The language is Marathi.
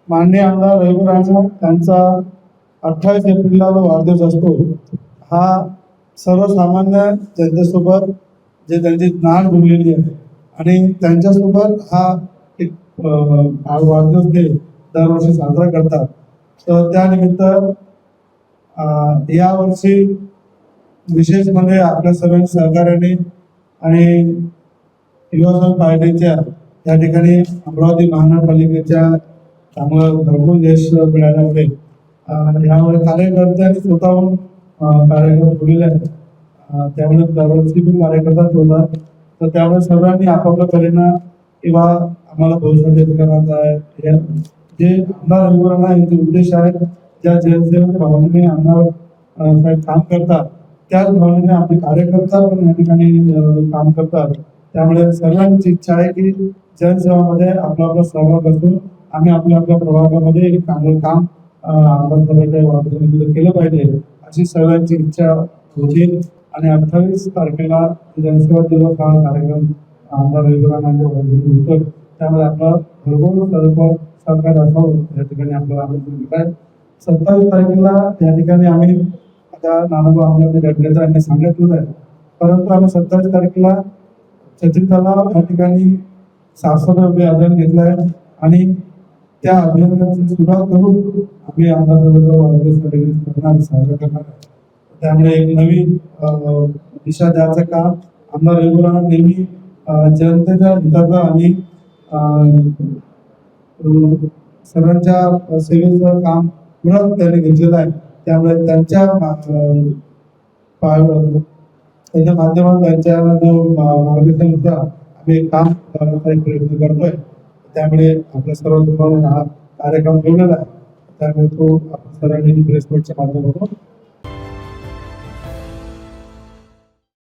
माननीय आमदार रवी राणा यांचा 28 एप्रिलला जो वाढदिवस असतो, हा सर्वसामान्य जनतेसोबत जे त्यांची नाळ जुळलेली आहे आणि त्यांच्यासोबत हा एक हा वाढदिवस ते दरवर्षी साजरा करतात. तर त्यानिमित्त यावर्षी विशेष म्हणजे आपल्या सर्व सहकार्याने आणि युवा पार्टीच्या या ठिकाणी अमरावती महानगरपालिकेच्या चांगलं भरपूर यश मिळाल्यामुळे यामुळे कार्यकर्त्यांनी स्वतःहून कार्यक्रम ठेवलेले आहेत. त्यामुळे दरवर्षी पण कार्यकर्ता ठेवतात. तर त्यामुळे सर्वांनी आपापल्या परीनं किंवा आम्हाला भविष्यात करण्याचा आहे जे आमदार रघुराणा यांचे उद्देश आहेत, ज्या जनसेवेच्या भावनेने आमदार साहेब काम करतात त्याच भावनेने आपले कार्यकर्ता पण या ठिकाणी काम करतात. त्यामुळे सर्वांची इच्छा आहे की जनसेवामध्ये आपला सहभाग असून आम्ही आपल्या प्रभागामध्ये एक चांगलं काम आमदार साहेबांच्या वाढदिवसानिमित्त केलं पाहिजे अशी सर्वांची इच्छा होती. आणि 28 तारखेला जनसेवा दिवस हा कार्यक्रम आमदार रघुराणांच्या वाढदिवशी होतो. त्यामुळे आपला भरपूर सहकार असावं या ठिकाणी आपल्याला आमंत्रण दिलं आहे. 27 तारखेला या ठिकाणी आम्ही आता नानाभाऊ आपल्याला घडल्याचं आम्ही सांगितलं आहे, परंतु आम्ही 27 तारखेला छत्री तलाव या ठिकाणी साफसफाई अभियान घेतलं आहे आणि त्या अभियानाची सुरुवात करून आम्ही आमदार वाढदिवस करणार साजरा करणार आहे. त्यामुळे एक नवीन दिशा द्यायचं काम आमदार रघुराणा नेहमी जनतेच्या हिताचं आणि सर्वांच्या सेवेचं काम मुळात त्यांनी घेतलेलं आहे. त्यामुळे त्यांच्या माध्यमातून त्यांच्या जो मार्गदर्शनानुसार आम्ही काम करण्याचा एक प्रयत्न करतोय. त्यामुळे आपल्या सर्व हा कार्यक्रम ठेवलेला आहे. त्यामुळे तो आपण सर्वांनी प्रेस नोटच्या माध्यमातून